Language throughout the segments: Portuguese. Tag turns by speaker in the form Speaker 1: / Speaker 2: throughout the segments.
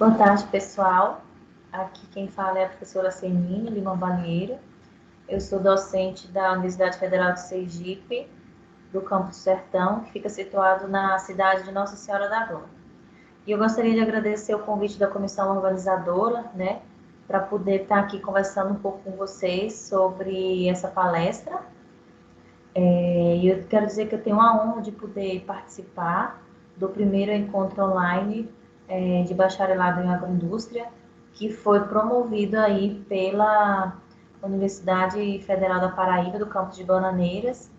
Speaker 1: Boa tarde, pessoal. Aqui quem fala é a professora Senine Lima Balieiro. Eu sou docente da Universidade Federal de Sergipe, do Campus Sertão, que fica situado na cidade de Nossa Senhora da Glória. E eu gostaria de agradecer o convite da comissão organizadora, para poder estar aqui conversando um pouco com vocês sobre essa palestra. E eu quero dizer que eu tenho a honra de poder participar do primeiro encontro online de bacharelado em agroindústria, que foi promovido aí pela Universidade Federal da Paraíba, do campus de Bananeiras,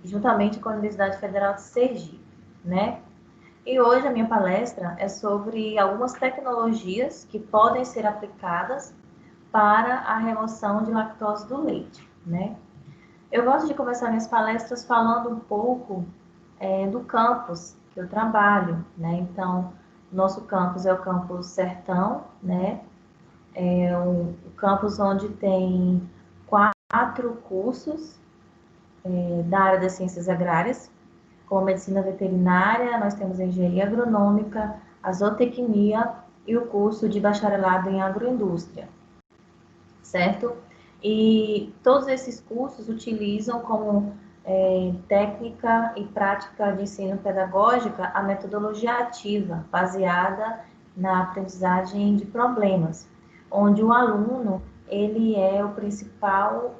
Speaker 1: juntamente com a Universidade Federal de Sergipe, né? E hoje a minha palestra é sobre algumas tecnologias que podem ser aplicadas para a remoção de lactose do leite, né? Eu gosto de começar minhas palestras falando um pouco do campus que eu trabalho, né? Então, nosso campus é o campus Sertão, né? É o campus onde tem 4 cursos da área das ciências agrárias, como medicina veterinária, nós temos a engenharia agronômica, a zootecnia e o curso de bacharelado em agroindústria, certo? E todos esses cursos utilizam como técnica e prática de ensino pedagógica a metodologia ativa, baseada na aprendizagem de problemas, onde o aluno ele é o principal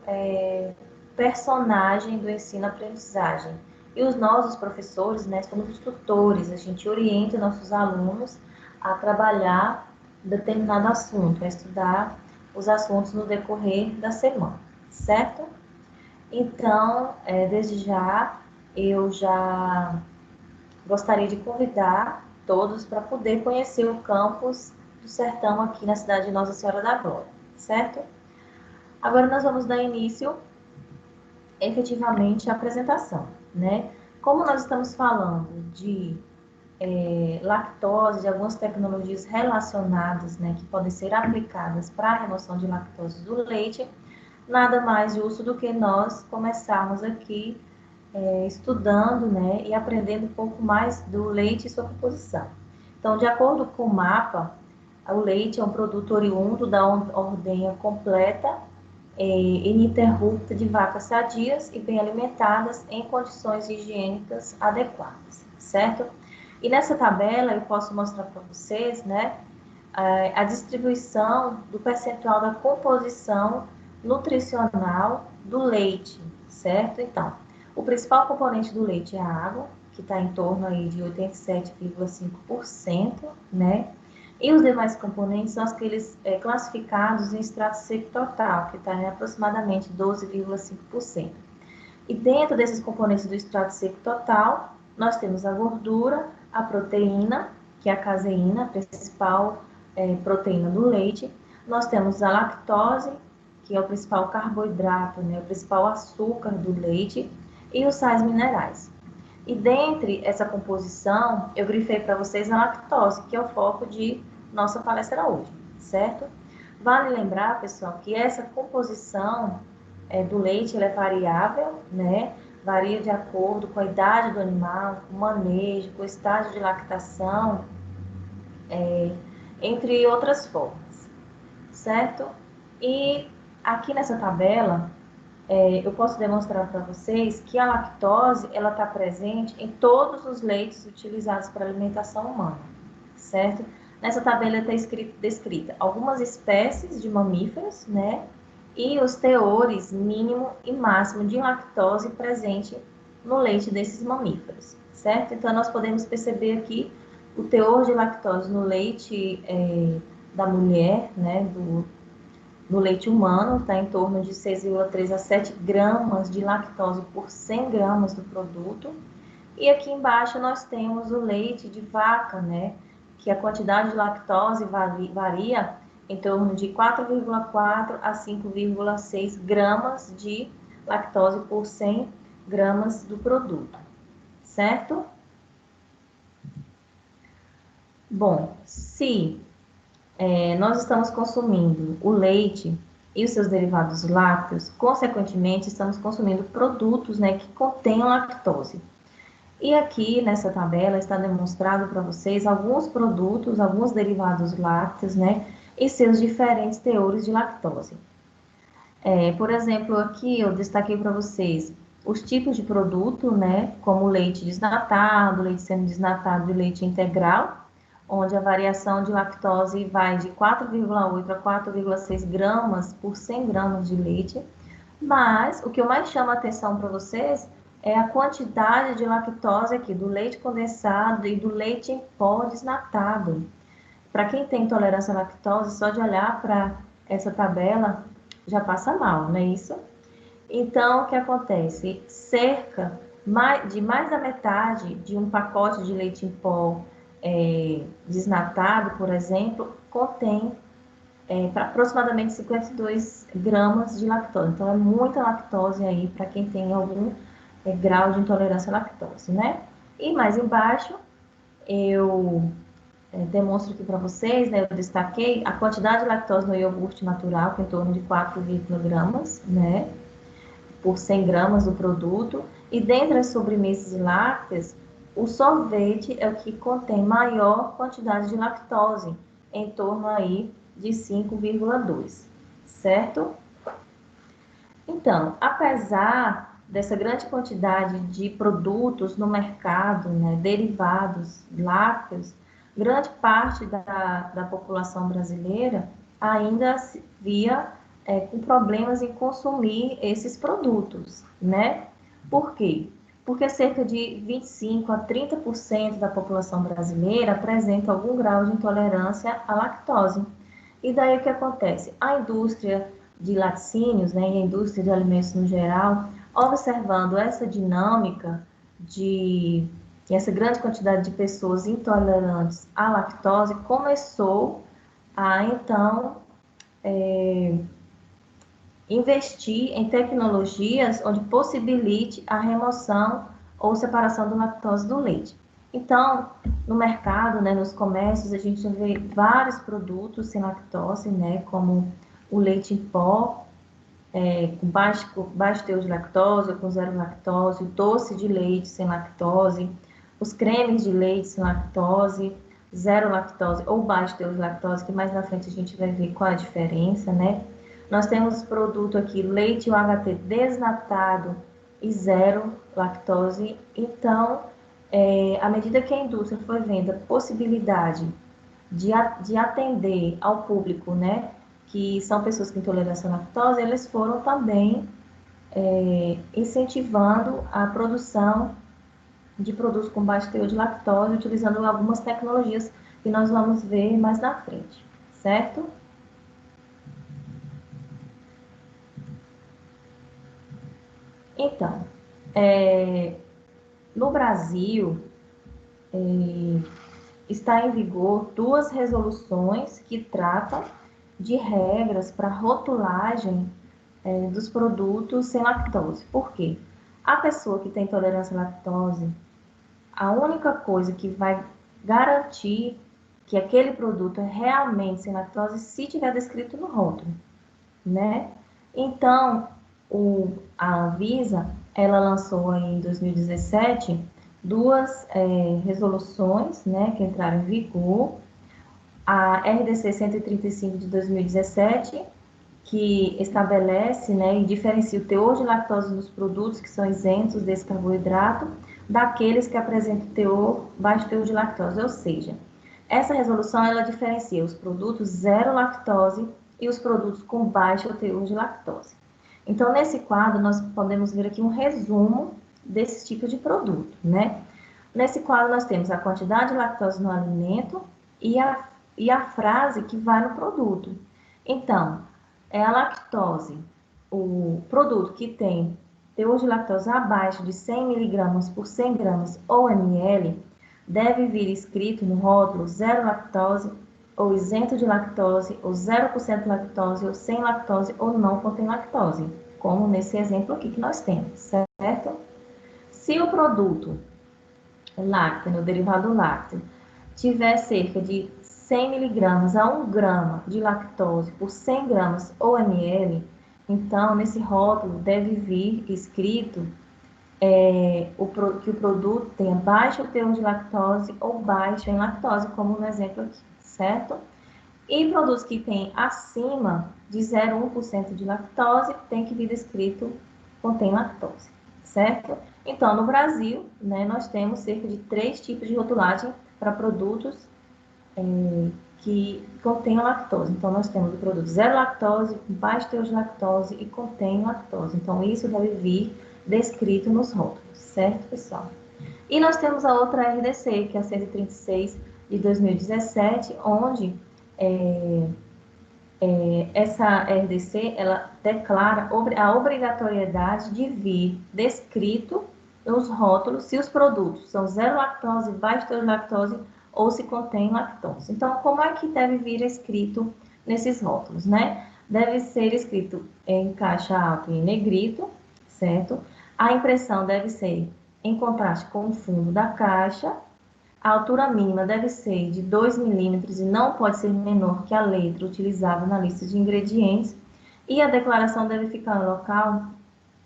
Speaker 1: personagem do ensino-aprendizagem. E nós, os professores, né, somos os tutores, a gente orienta nossos alunos a trabalhar determinado assunto, a estudar os assuntos no decorrer da semana, certo? Então, desde já, eu já gostaria de convidar todos para poder conhecer o campus do Sertão aqui na cidade de Nossa Senhora da Glória, certo? Agora nós vamos dar início efetivamente à apresentação, né? Como nós estamos falando de lactose, de algumas tecnologias relacionadas, né, que podem ser aplicadas para a remoção de lactose do leite, nada mais justo do que nós começarmos aqui estudando, né, e aprendendo um pouco mais do leite e sua composição. Então, de acordo com o mapa, o leite é um produto oriundo da ordenha completa e ininterrupta de vacas sadias e bem alimentadas em condições higiênicas adequadas, certo? E nessa tabela eu posso mostrar para vocês, né, a distribuição do percentual da composição nutricional do leite, certo? Então, o principal componente do leite é a água, que está em torno aí de 87,5%, né? E os demais componentes são aqueles classificados em extrato seco total, que está em aproximadamente 12,5%. E dentro desses componentes do extrato seco total, nós temos a gordura, a proteína, que é a caseína, a principal proteína do leite. Nós temos a lactose, que é o principal carboidrato, né, o principal açúcar do leite, e os sais minerais. E dentre essa composição, eu grifei para vocês a lactose, que é o foco de nossa palestra hoje, certo? Vale lembrar, pessoal, que essa composição do leite ela é variável, né? Varia de acordo com a idade do animal, com o manejo, com o estágio de lactação, entre outras formas, certo? E aqui nessa tabela, eu posso demonstrar para vocês que a lactose ela está presente em todos os leites utilizados para alimentação humana, certo? Nessa tabela está descrita algumas espécies de mamíferos, né? E os teores mínimo e máximo de lactose presente no leite desses mamíferos, certo? Então, nós podemos perceber aqui o teor de lactose no leite da mulher, né? No leite humano, está em torno de 6,3 a 7 gramas de lactose por 100 gramas do produto. E aqui embaixo nós temos o leite de vaca, né? Que a quantidade de lactose varia em torno de 4,4 a 5,6 gramas de lactose por 100 gramas do produto, certo? Bom, se nós estamos consumindo o leite e os seus derivados lácteos, consequentemente, estamos consumindo produtos, né, que contêm lactose. E aqui nessa tabela está demonstrado para vocês alguns produtos, alguns derivados lácteos, né, e seus diferentes teores de lactose. Por exemplo, aqui eu destaquei para vocês os tipos de produto, né, como leite desnatado, leite semidesnatado e leite integral, onde a variação de lactose vai de 4,8 a 4,6 gramas por 100 gramas de leite. Mas o que eu mais chamo a atenção para vocês é a quantidade de lactose aqui do leite condensado e do leite em pó desnatado. Para quem tem intolerância à lactose, só de olhar para essa tabela já passa mal, não é isso? Então, o que acontece? Cerca de mais da metade de um pacote de leite em pó desnatado, por exemplo, contém para aproximadamente 52 gramas de lactose. Então, é muita lactose aí para quem tem algum grau de intolerância à lactose, né? E mais embaixo, eu demonstro aqui para vocês, né, eu destaquei a quantidade de lactose no iogurte natural, que é em torno de 4 gramas, né, por 100 gramas do produto. E dentre as sobremesas lácteas, o sorvete é o que contém maior quantidade de lactose, em torno aí de 5,2, certo? Então, apesar dessa grande quantidade de produtos no mercado, né, derivados lácteos, grande parte da população brasileira ainda se via com problemas em consumir esses produtos, né? Por quê? Porque cerca de 25 a 30% da população brasileira apresenta algum grau de intolerância à lactose. E daí o que acontece? A indústria de laticínios, né, e a indústria de alimentos no geral, observando essa dinâmica de essa grande quantidade de pessoas intolerantes à lactose, começou a então investir em tecnologias onde possibilite a remoção ou separação da lactose do leite. Então, no mercado, né, nos comércios, a gente vê vários produtos sem lactose, né, como o leite em pó, com baixo teor de lactose ou com zero lactose, o doce de leite sem lactose, os cremes de leite sem lactose, zero lactose ou baixo teor de lactose, que mais na frente a gente vai ver qual a diferença, né? Nós temos produto aqui, leite UHT desnatado e zero lactose. Então, à medida que a indústria foi vendo a possibilidade de atender ao público, né, que são pessoas com intolerância à lactose, eles foram também incentivando a produção de produtos com baixo teor de lactose, utilizando algumas tecnologias que nós vamos ver mais na frente, certo? Então, no Brasil, está em vigor duas resoluções que tratam de regras para rotulagem dos produtos sem lactose. Por quê? A pessoa que tem intolerância à lactose, a única coisa que vai garantir que aquele produto é realmente sem lactose se tiver descrito no rótulo, né? Então, a Anvisa, ela lançou em 2017 duas resoluções, né, que entraram em vigor. A RDC 135 de 2017, que estabelece, né, e diferencia o teor de lactose nos produtos que são isentos desse carboidrato daqueles que apresentam baixo teor de lactose, ou seja, essa resolução ela diferencia os produtos zero lactose e os produtos com baixo teor de lactose. Então, nesse quadro, nós podemos ver aqui um resumo desse tipo de produto, né? Nesse quadro, nós temos a quantidade de lactose no alimento e a frase que vai no produto. Então, é a lactose, o produto que tem teor de lactose abaixo de 100 miligramas por 100 gramas ou ml, deve vir escrito no rótulo zero lactose, ou isento de lactose, ou 0% lactose, ou sem lactose, ou não contém lactose, como nesse exemplo aqui que nós temos, certo? Se o produto lácteo, no derivado lácteo, tiver cerca de 100 miligramas a 1 grama de lactose por 100 gramas ou ml, então nesse rótulo deve vir escrito que o produto tenha baixo teor de lactose ou baixo em lactose, como no exemplo aqui, certo? E produtos que têm acima de 0,1% de lactose tem que vir descrito contém lactose, certo? Então, no Brasil, né, nós temos cerca de 3 tipos de rotulagem para produtos que contêm lactose. Então, nós temos o produto zero lactose, baixo teor de lactose e contém lactose. Então, isso deve vir descrito nos rótulos, certo, pessoal? E nós temos a outra RDC, que é a 136 de 2017, onde essa RDC ela declara a obrigatoriedade de vir descrito nos rótulos se os produtos são zero lactose, baixo teor de lactose ou se contém lactose. Então, como é que deve vir escrito nesses rótulos, né? Deve ser escrito em caixa alta e em negrito, certo? A impressão deve ser em contraste com o fundo da caixa. A altura mínima deve ser de 2 milímetros e não pode ser menor que a letra utilizada na lista de ingredientes. E a declaração deve ficar no local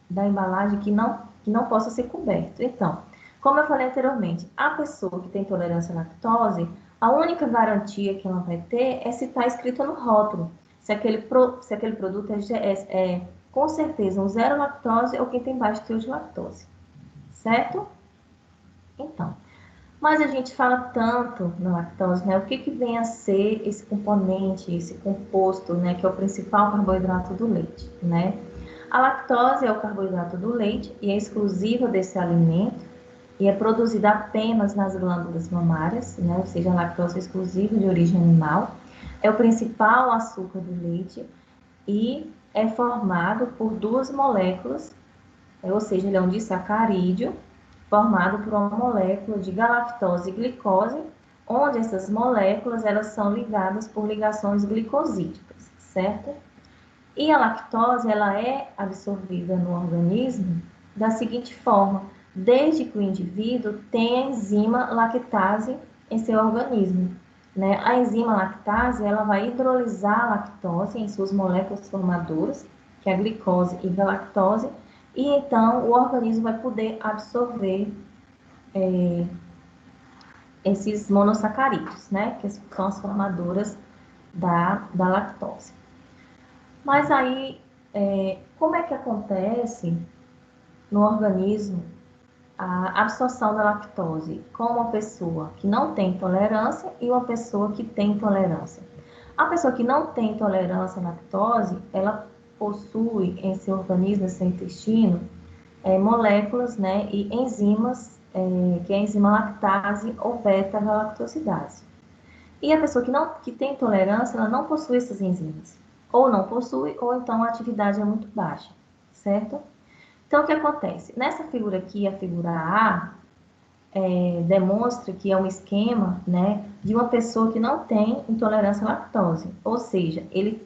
Speaker 1: da embalagem que não possa ser coberto. Então, como eu falei anteriormente, a pessoa que tem intolerância à lactose, a única garantia que ela vai ter é se está escrito no rótulo, se aquele produto é com certeza um zero lactose ou quem tem baixo teor de lactose, certo? Então, mas a gente fala tanto na lactose, né? O que vem a ser esse componente, esse composto, né? Que é o principal carboidrato do leite, né? A lactose é o carboidrato do leite e é exclusiva desse alimento e é produzida apenas nas glândulas mamárias, né? Ou seja, a lactose é exclusiva de origem animal. É o principal açúcar do leite e é formado por duas moléculas, ou seja, ele é um disacarídeo formado por uma molécula de galactose e glicose, onde essas moléculas elas são ligadas por ligações glicosídicas, certo? E a lactose ela é absorvida no organismo da seguinte forma: desde que o indivíduo tem a enzima lactase em seu organismo, né? A enzima lactase ela vai hidrolisar a lactose em suas moléculas formadoras, que é a glicose e galactose, e então o organismo vai poder absorver esses monossacarídeos, né? Que são as formadoras da lactose. Mas aí, como é que acontece no organismo a absorção da lactose com uma pessoa que não tem intolerância e uma pessoa que tem intolerância? A pessoa que não tem intolerância à lactose, ela possui em seu organismo, em seu intestino, moléculas, né, e enzimas, que é a enzima lactase ou beta-galactosidase. E a pessoa que tem intolerância, ela não possui essas enzimas. Ou não possui, ou então a atividade é muito baixa, certo? Então, o que acontece? Nessa figura aqui, a figura A, demonstra que é um esquema, né, de uma pessoa que não tem intolerância à lactose. Ou seja, ele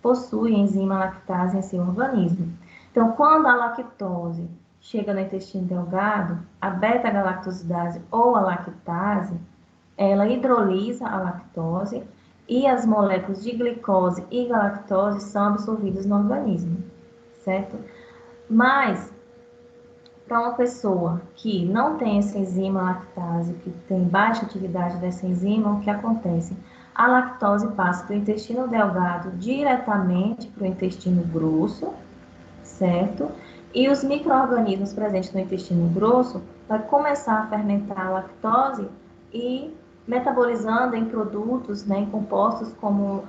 Speaker 1: possui enzima lactase em seu organismo. Então, quando a lactose chega no intestino delgado, a beta-galactosidase ou a lactase, ela hidrolisa a lactose e as moléculas de glicose e galactose são absorvidas no organismo, certo? Mas, para uma pessoa que não tem essa enzima lactase, que tem baixa atividade dessa enzima, o que acontece? A lactose passa do intestino delgado diretamente para o intestino grosso, certo? E os micro-organismos presentes no intestino grosso vai começar a fermentar a lactose e metabolizando em produtos, né, em compostos como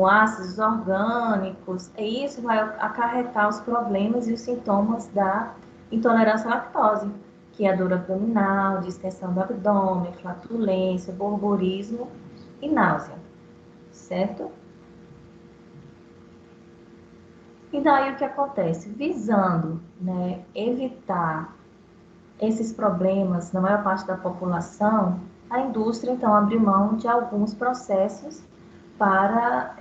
Speaker 1: ácidos orgânicos, e isso vai acarretar os problemas e os sintomas da intolerância à lactose, que é a dor abdominal, distensão do abdômen, flatulência, borborismo e náusea, certo? E daí o que acontece? Visando, né, evitar esses problemas na maior parte da população, a indústria então abriu mão de alguns processos para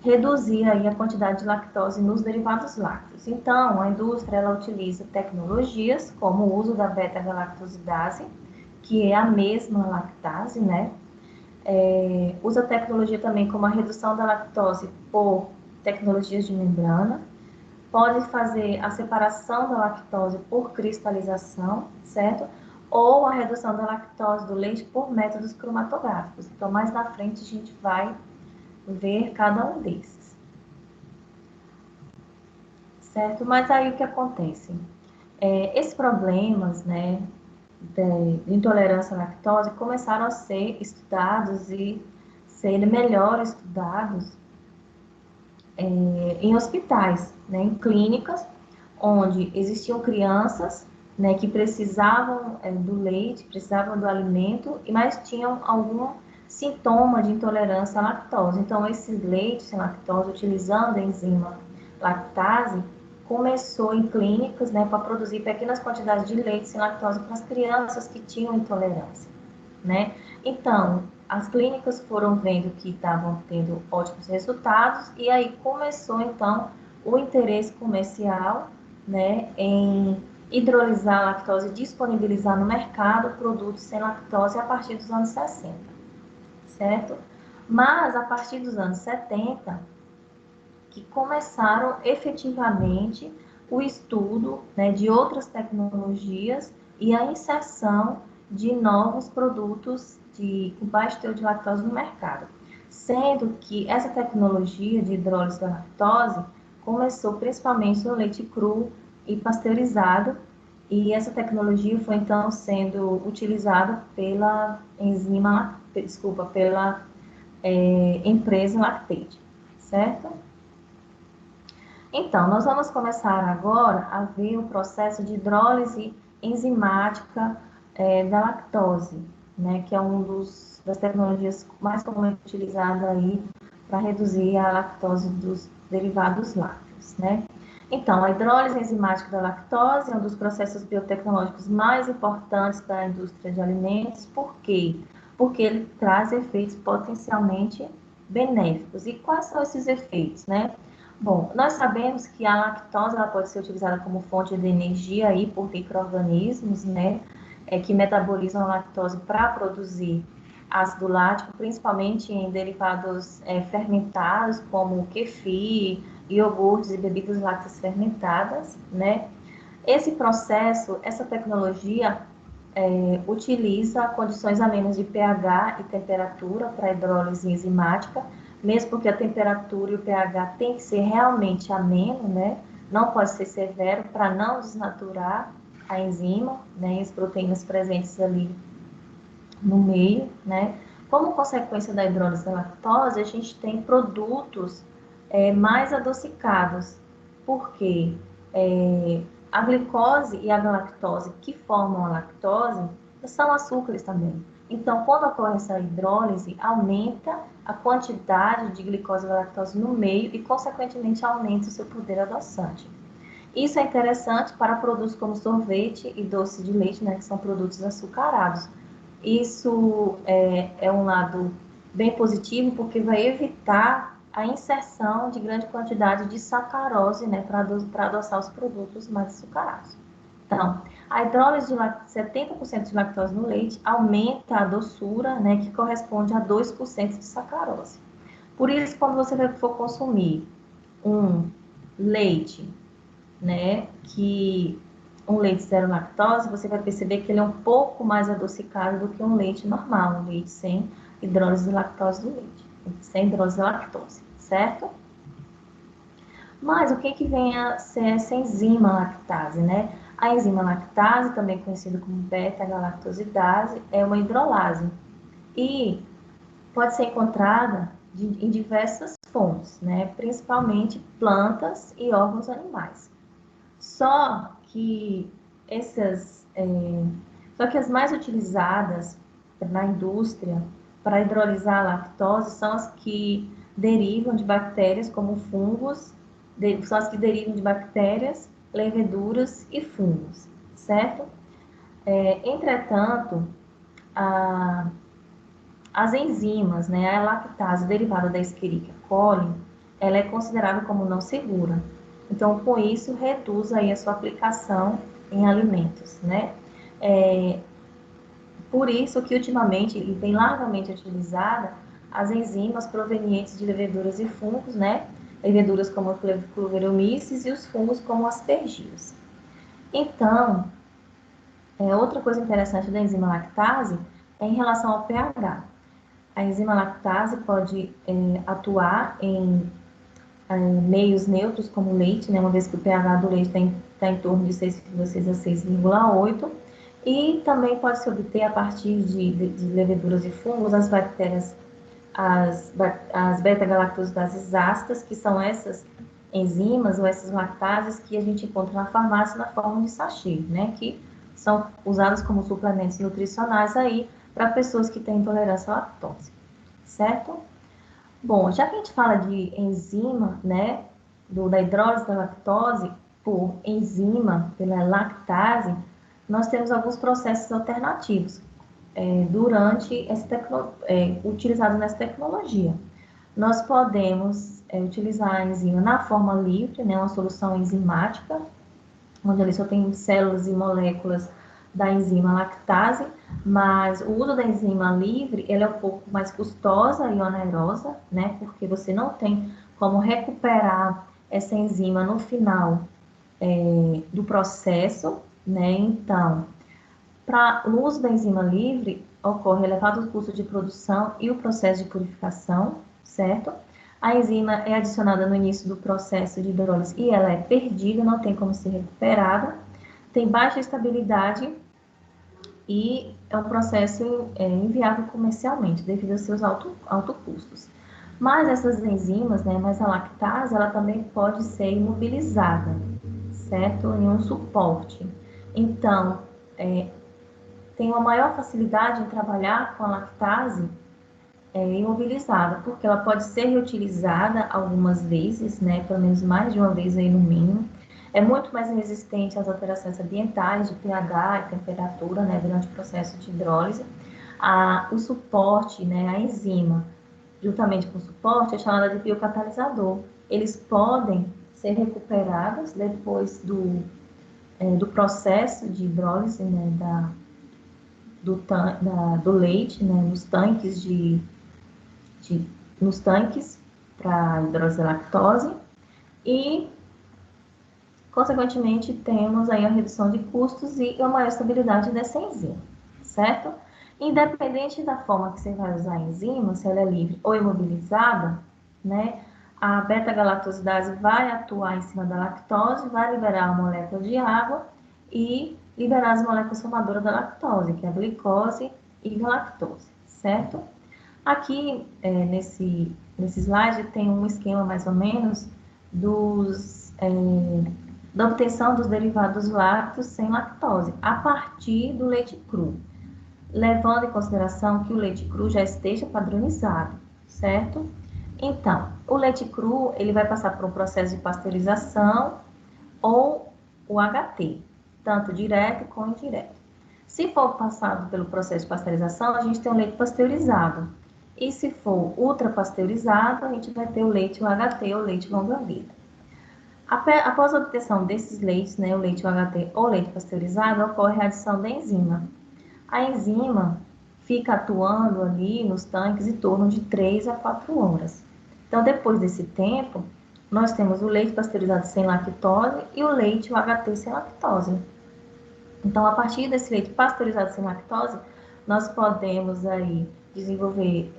Speaker 1: reduzir aí a quantidade de lactose nos derivados lácteos. Então, a indústria ela utiliza tecnologias como o uso da beta-galactosidase, que é a mesma lactase, né? Usa tecnologia também como a redução da lactose por tecnologias de membrana, pode fazer a separação da lactose por cristalização, certo? Ou a redução da lactose do leite por métodos cromatográficos. Então, mais na frente a gente vai ver cada um desses, certo? Mas aí o que acontece? Esses problemas, né, de intolerância à lactose começaram a ser estudados e serem melhor estudados em hospitais, né, em clínicas, onde existiam crianças, né, que precisavam do leite, precisavam do alimento, mas tinham algum sintoma de intolerância à lactose. Então, esse leite sem lactose, utilizando a enzima lactase, começou em clínicas, né, para produzir pequenas quantidades de leite sem lactose para as crianças que tinham intolerância, né? Então, as clínicas foram vendo que estavam tendo ótimos resultados e aí começou, então, o interesse comercial, né, em hidrolisar a lactose e disponibilizar no mercado produtos sem lactose a partir dos anos 60, certo? Mas, a partir dos anos 70, que começaram efetivamente o estudo, né, de outras tecnologias e a inserção de novos produtos com baixo teor de lactose no mercado. Sendo que essa tecnologia de hidrólise da lactose começou principalmente no leite cru e pasteurizado, e essa tecnologia foi então sendo utilizada pela pela empresa Lactate, certo? Então, nós vamos começar agora a ver o processo de hidrólise enzimática da lactose, né, que é das tecnologias mais comumente utilizadas aí para reduzir a lactose dos derivados lácteos, né? Então, a hidrólise enzimática da lactose é um dos processos biotecnológicos mais importantes da indústria de alimentos. Por quê? Porque ele traz efeitos potencialmente benéficos. E quais são esses efeitos, né? Bom, nós sabemos que a lactose ela pode ser utilizada como fonte de energia aí por micro-organismos, né, que metabolizam a lactose para produzir ácido lático, principalmente em derivados fermentados, como kefir, iogurtes e bebidas lácteas fermentadas, né. Esse processo, essa tecnologia utiliza condições amenas de pH e temperatura para hidrólise enzimática, mesmo porque a temperatura e o pH tem que ser realmente ameno, né? Não pode ser severo para não desnaturar a enzima, né? E as proteínas presentes ali no meio, né? Como consequência da hidrólise da lactose, a gente tem produtos mais adocicados, porque a glicose e a galactose que formam a lactose são açúcares também. Então, quando ocorre essa hidrólise, aumenta a quantidade de glicose e galactose no meio e, consequentemente, aumenta o seu poder adoçante. Isso é interessante para produtos como sorvete e doce de leite, né, que são produtos açucarados. Isso é um lado bem positivo, porque vai evitar a inserção de grande quantidade de sacarose, né, para adoçar os produtos mais açucarados. Então, a hidrólise de 70% de lactose no leite aumenta a doçura, né, que corresponde a 2% de sacarose. Por isso, quando você for consumir um leite, né, que um leite zero lactose, você vai perceber que ele é um pouco mais adocicado do que um leite normal, um leite sem hidrólise de lactose do leite, sem hidrólise de lactose, certo? Mas o que vem a ser essa enzima lactase, né? A enzima lactase, também conhecida como beta-galactosidase, é uma hidrolase e pode ser encontrada em diversas fontes, né? Principalmente plantas e órgãos animais. Só que as mais utilizadas na indústria para hidrolisar a lactose são as que derivam de bactérias como fungos, são as que derivam de bactérias, leveduras e fungos, certo? Entretanto, as enzimas, né, a lactase derivada da Escherichia coli, ela é considerada como não segura. Então, com isso, reduz aí a sua aplicação em alimentos, né? Por isso que ultimamente, e bem largamente utilizada, as enzimas provenientes de leveduras e fungos, né? leveduras como a Cleuveromyces e os fungos como aspergillos. Então, outra coisa interessante da enzima lactase é em relação ao pH. A enzima lactase pode atuar em meios neutros, como o leite, né, uma vez que o pH do leite está em torno de 6,6 a 6,8, e também pode se obter a partir de leveduras e fungos as bactérias, as beta-galactosidases ácidas, que são essas enzimas ou essas lactases que a gente encontra na farmácia na forma de sachê, né, que são usadas como suplementos nutricionais aí para pessoas que têm intolerância à lactose, certo? Bom, já que a gente fala de enzima, né, da hidrólise da lactose por enzima, pela lactase, nós temos alguns processos alternativos durante utilizados nessa tecnologia. Nós podemos utilizar a enzima na forma livre, né, uma solução enzimática, onde ali só tem células e moléculas da enzima lactase, mas o uso da enzima livre, ela é um pouco mais custosa e onerosa, né, porque você não tem como recuperar essa enzima no final do processo, né, então, para o uso da enzima livre, ocorre elevado custo de produção e o processo de purificação, certo? A enzima é adicionada no início do processo de hidrólise e ela é perdida, não tem como ser recuperada, tem baixa estabilidade e é um processo inviável comercialmente, devido aos seus altos custos. Mas essas enzimas, né, mas a lactase, ela também pode ser imobilizada, certo? Em um suporte. Então, tem uma maior facilidade em trabalhar com a lactase imobilizada, porque ela pode ser reutilizada algumas vezes, né, pelo menos mais de uma vez aí no mínimo. É muito mais resistente às alterações ambientais, de pH e temperatura, né, durante o processo de hidrólise. O suporte, né, a enzima, juntamente com o suporte, é chamada de biocatalisador. Eles podem ser recuperados depois do processo de hidrólise, né, do leite, né, nos tanques para hidrólise da lactose e, consequentemente, temos aí a redução de custos e a maior estabilidade dessa enzima, certo? Independente da forma que você vai usar a enzima, se ela é livre ou imobilizada, né, a beta-galactosidase vai atuar em cima da lactose, vai liberar a molécula de água e liberar as moléculas formadoras da lactose, que é a glicose e galactose, certo? Aqui, nesse slide, tem um esquema mais ou menos da obtenção dos derivados lácteos sem lactose, a partir do leite cru, levando em consideração que o leite cru já esteja padronizado, certo? Então, o leite cru, ele vai passar por um processo de pasteurização ou o HT, tanto direto como indireto. Se for passado pelo processo de pasteurização, a gente tem o leite pasteurizado. E se for ultrapasteurizado, a gente vai ter o leite UHT ou leite longa-vida. Após a obtenção desses leites, né, o leite UHT ou leite pasteurizado, ocorre a adição da enzima. A enzima fica atuando ali nos tanques em torno de 3 a 4 horas. Então, depois desse tempo, nós temos o leite pasteurizado sem lactose e o leite UHT sem lactose. Então, a partir desse leite pasteurizado sem lactose, nós podemos aí desenvolver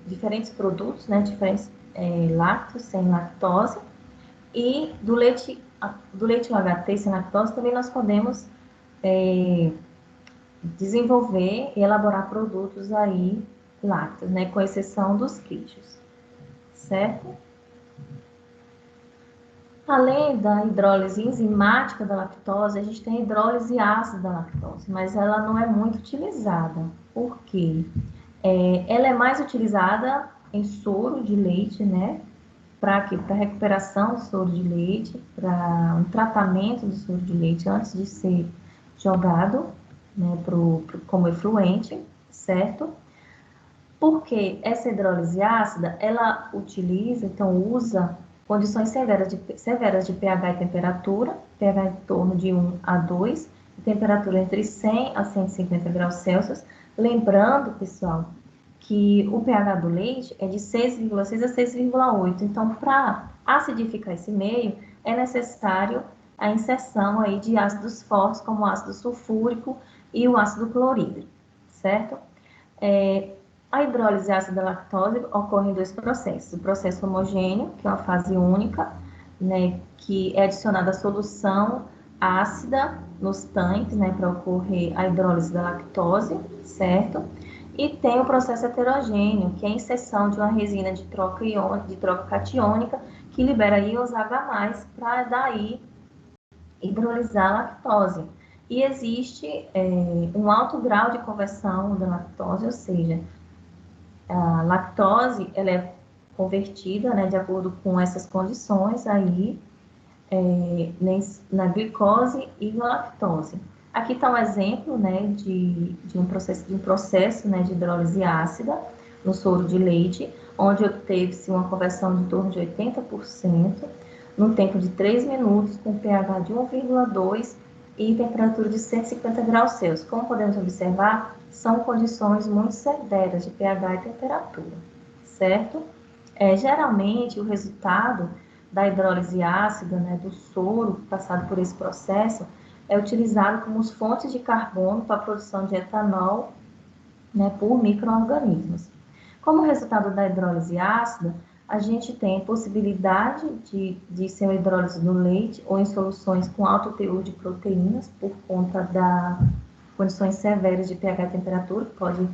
Speaker 1: diferentes produtos, né, diferentes lácteos sem lactose, e do leite UHT sem lactose também nós podemos desenvolver e elaborar produtos aí lácteos, né, com exceção dos queijos, certo? Além da hidrólise enzimática da lactose, a gente tem a hidrólise ácida da lactose, mas ela não é muito utilizada. Por quê? Ela é mais utilizada em soro de leite, né? Para recuperação do soro de leite, para um tratamento do soro de leite antes de ser jogado, né, como efluente, certo? Porque essa hidrólise ácida, ela usa condições severas de pH e temperatura, pH em torno de 1 a 2, temperatura entre 100 a 150 graus Celsius. Lembrando, pessoal, que o pH do leite é de 6,6 a 6,8. Então, para acidificar esse meio, é necessário a inserção aí de ácidos fortes, como o ácido sulfúrico e o ácido clorídrico, certo? A hidrólise ácida da lactose ocorre em dois processos. O processo homogêneo, que é uma fase única, né, que é adicionada a solução ácida nos tanques, né, para ocorrer a hidrólise da lactose, certo? E tem o processo heterogêneo, que é a inserção de uma resina de troca catiônica, que libera íons H+, para daí hidrolisar a lactose. E existe um alto grau de conversão da lactose, ou seja, a lactose ela é convertida, né, de acordo com essas condições aí, na glicose e na lactose. Aqui está um exemplo, né, de um processo né, de hidrólise ácida no soro de leite, onde obteve-se uma conversão de torno de 80%, no tempo de 3 minutos, com pH de 1,2 e temperatura de 150 graus Celsius. Como podemos observar, são condições muito severas de pH e temperatura, certo? Geralmente, o resultado da hidrólise ácida, né, do soro passado por esse processo, é utilizado como fontes de carbono para a produção de etanol, né, por micro-organismos. Como resultado da hidrólise ácida, a gente tem a possibilidade de ser uma hidrólise no leite ou em soluções com alto teor de proteínas, por conta das condições severas de pH e temperatura, que pode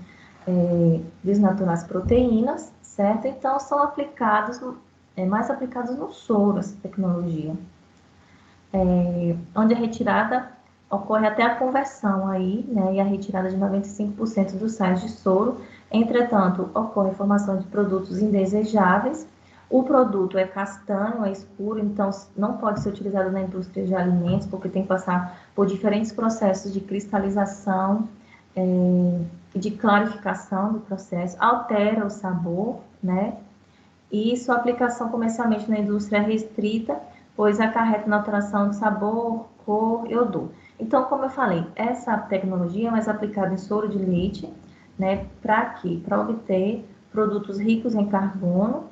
Speaker 1: desnaturar as proteínas, certo? Então, são aplicados, mais aplicados no soro, essa tecnologia. Onde a retirada ocorre até a conversão aí, né, e a retirada de 95% dos sais de soro. Entretanto, ocorre a formação de produtos indesejáveis. O produto é castanho, é escuro, então não pode ser utilizado na indústria de alimentos, porque tem que passar por diferentes processos de cristalização e de clarificação do processo, altera o sabor, né? E sua aplicação comercialmente na indústria é restrita, pois acarreta na alteração de sabor, cor e odor. Então, como eu falei, essa tecnologia é mais aplicada em soro de leite, né? Para quê? Para obter produtos ricos em carbono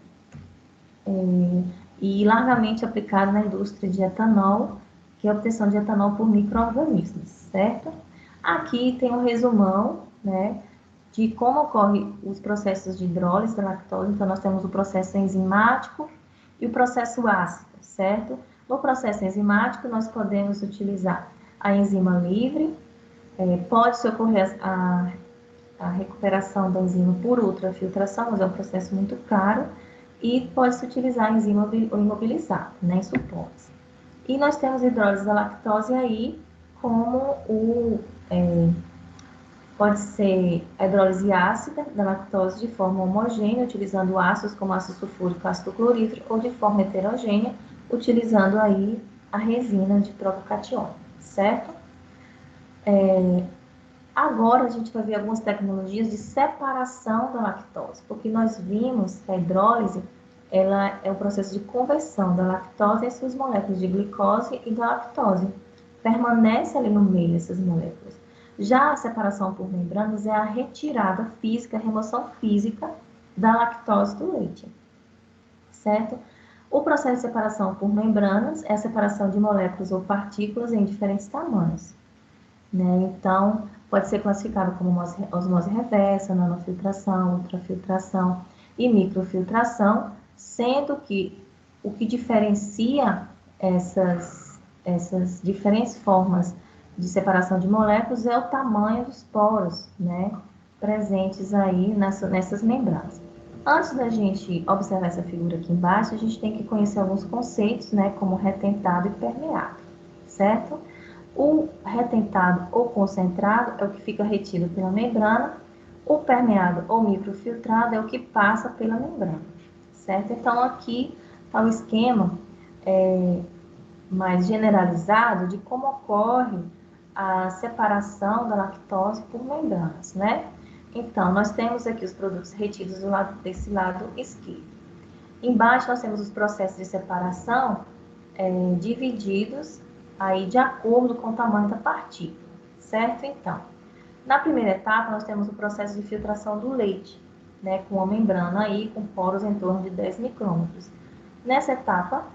Speaker 1: e largamente aplicado na indústria de etanol, que é a obtenção de etanol por micro-organismos, certo? Aqui tem um resumão, né, de como ocorrem os processos de hidrólise da lactose. Então, nós temos o processo enzimático e o processo ácido, certo? No processo enzimático, nós podemos utilizar a enzima livre, pode-se ocorrer a recuperação da enzima por ultrafiltração, mas é um processo muito caro, e pode-se utilizar a enzima imobilizada, né, em suportes. E nós temos a hidrólise da lactose aí como pode ser a hidrólise ácida da lactose de forma homogênea, utilizando ácidos como ácido sulfúrico e ácido clorídrico, ou de forma heterogênea, utilizando aí a resina de troca catiônica, certo? Agora a gente vai ver algumas tecnologias de separação da lactose, porque nós vimos que a hidrólise ela é o processo de conversão da lactose em suas moléculas de glicose e da lactose. Permanece ali no meio essas moléculas. Já a separação por membranas é a retirada física, a remoção física da lactose do leite, certo? O processo de separação por membranas é a separação de moléculas ou partículas em diferentes tamanhos, né? Então, pode ser classificado como osmose reversa, nanofiltração, ultrafiltração e microfiltração, sendo que o que diferencia essas diferentes formas de separação de moléculas é o tamanho dos poros, né, presentes aí nessas membranas. Antes da gente observar essa figura aqui embaixo, a gente tem que conhecer alguns conceitos, né, como retentado e permeado, certo? O retentado ou concentrado é o que fica retido pela membrana, o permeado ou microfiltrado é o que passa pela membrana, certo? Então, aqui está o esquema mais generalizado de como ocorre a separação da lactose por membranas, né? Então, nós temos aqui os produtos retidos desse lado esquerdo. Embaixo, nós temos os processos de separação divididos aí de acordo com o tamanho da partícula, certo? Então, na primeira etapa, nós temos o processo de filtração do leite, né, com uma membrana aí com poros em torno de 10 micrômetros. Nessa etapa,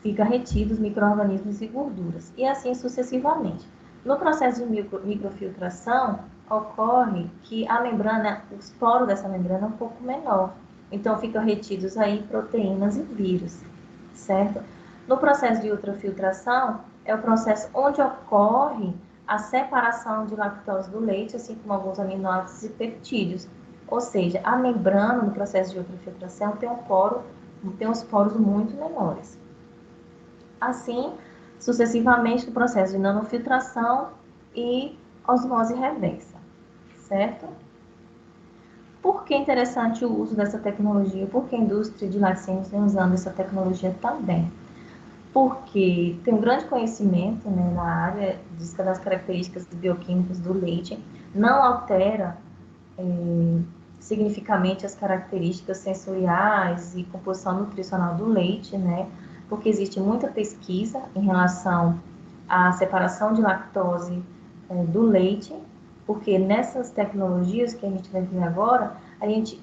Speaker 1: fica retido os micro-organismos e gorduras, e assim sucessivamente. No processo de microfiltração, ocorre que a membrana, os poros dessa membrana é um pouco menor, então ficam retidos aí proteínas e vírus, certo? No processo de ultrafiltração, é o processo onde ocorre a separação de lactose do leite, assim como alguns aminoácidos e peptídeos. Ou seja, a membrana, no processo de ultrafiltração, tem os poros muito menores. Assim, sucessivamente, no processo de nanofiltração e osmose reversa, certo? Por que é interessante o uso dessa tecnologia? Por que a indústria de laticínios vem usando essa tecnologia também? Porque tem um grande conhecimento, né, na área, diz que das características bioquímicas do leite, não altera significativamente as características sensoriais e composição nutricional do leite, né, porque existe muita pesquisa em relação à separação de lactose do leite, porque nessas tecnologias que a gente vai ver agora, a gente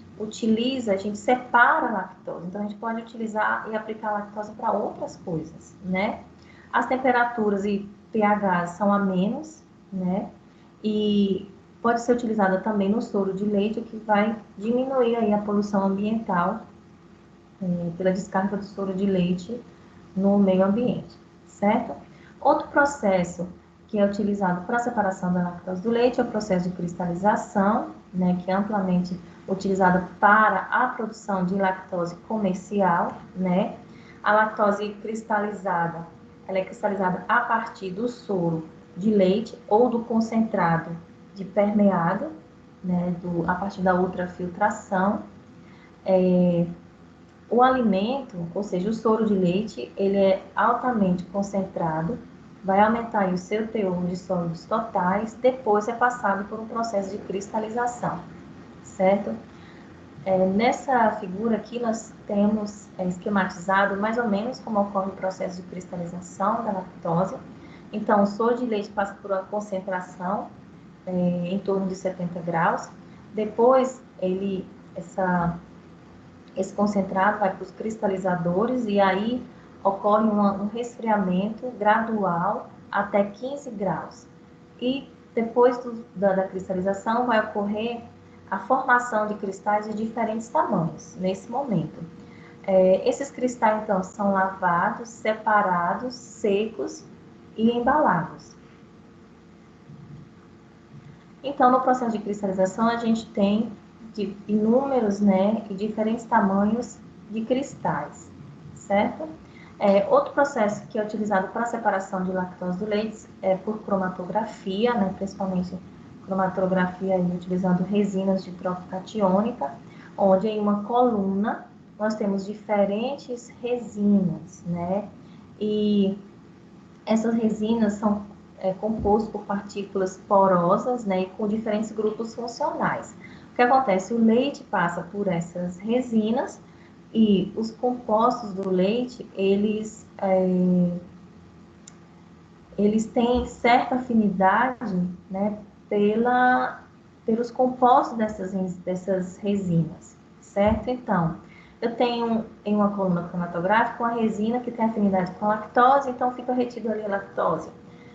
Speaker 1: separa a lactose, então a gente pode utilizar e aplicar a lactose para outras coisas, né? As temperaturas e pH são a menos, né? E pode ser utilizada também no soro de leite, o que vai diminuir aí a poluição ambiental pela descarga do soro de leite no meio ambiente, certo? Outro processo que é utilizado para a separação da lactose do leite é o processo de cristalização, né, que é amplamente utilizado para a produção de lactose comercial, né? A lactose cristalizada, ela é cristalizada a partir do soro de leite ou do concentrado de permeado, né, a partir da ultrafiltração. O alimento, ou seja, o soro de leite, ele é altamente concentrado, vai aumentar o seu teor de sólidos totais, depois é passado por um processo de cristalização, certo? Nessa figura aqui, nós temos esquematizado mais ou menos como ocorre o processo de cristalização da lactose. Então, o soro de leite passa por uma concentração em torno de 70 graus. Depois, esse concentrado vai para os cristalizadores e aí ocorre um resfriamento gradual até 15 graus. E depois da cristalização vai ocorrer a formação de cristais de diferentes tamanhos, nesse momento. Esses cristais, então, são lavados, separados, secos e embalados. Então, no processo de cristalização, a gente tem inúmeros, né, e diferentes tamanhos de cristais, certo? Outro processo que é utilizado para a separação de lactose do leite é por cromatografia, né, principalmente cromatografia utilizando resinas de troca catiônica, onde em uma coluna nós temos diferentes resinas, né, e essas resinas são compostas por partículas porosas, né, e com diferentes grupos funcionais. O que acontece? O leite passa por essas resinas e os compostos do leite, eles têm certa afinidade, né, pelos compostos dessas resinas, certo? Então, eu tenho em uma coluna cromatográfica uma resina que tem afinidade com a lactose, então fica retido ali a lactose.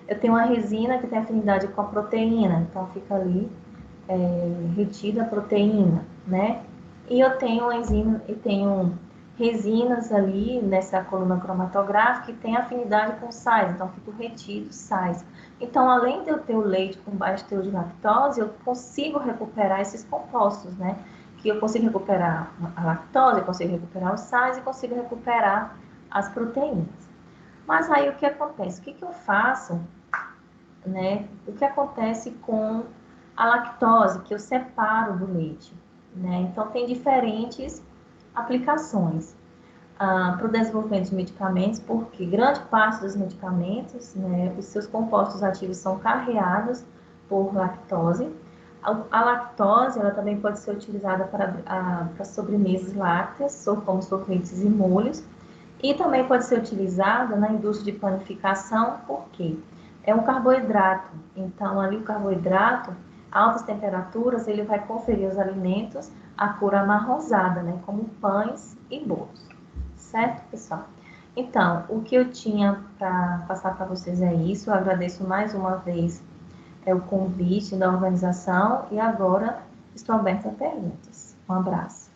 Speaker 1: Eu tenho uma resina que tem afinidade com a proteína, então fica ali retida a proteína, né? E eu tenho resinas ali nessa coluna cromatográfica que tem afinidade com sais, então fico retido sais. Então, além de eu ter o leite com baixo teor de lactose, eu consigo recuperar esses compostos, né? Que eu consigo recuperar a lactose, eu consigo recuperar os sais e consigo recuperar as proteínas. Mas aí o que acontece? O que eu faço, né? O que acontece com a lactose, que eu separo do leite, né? Então, tem diferentes aplicações para o desenvolvimento de medicamentos, porque grande parte dos medicamentos, né, os seus compostos ativos são carreados por lactose. A lactose, ela também pode ser utilizada para sobremesas lácteas, como sorvetes e molhos, e também pode ser utilizada na indústria de panificação, porque é um carboidrato. Então, ali o carboidrato, altas temperaturas, ele vai conferir os alimentos a cor amarronzada, né? Como pães e bolos. Certo, pessoal? Então, o que eu tinha para passar para vocês é isso. Eu agradeço mais uma vez o convite da organização e agora estou aberta a perguntas. Um abraço.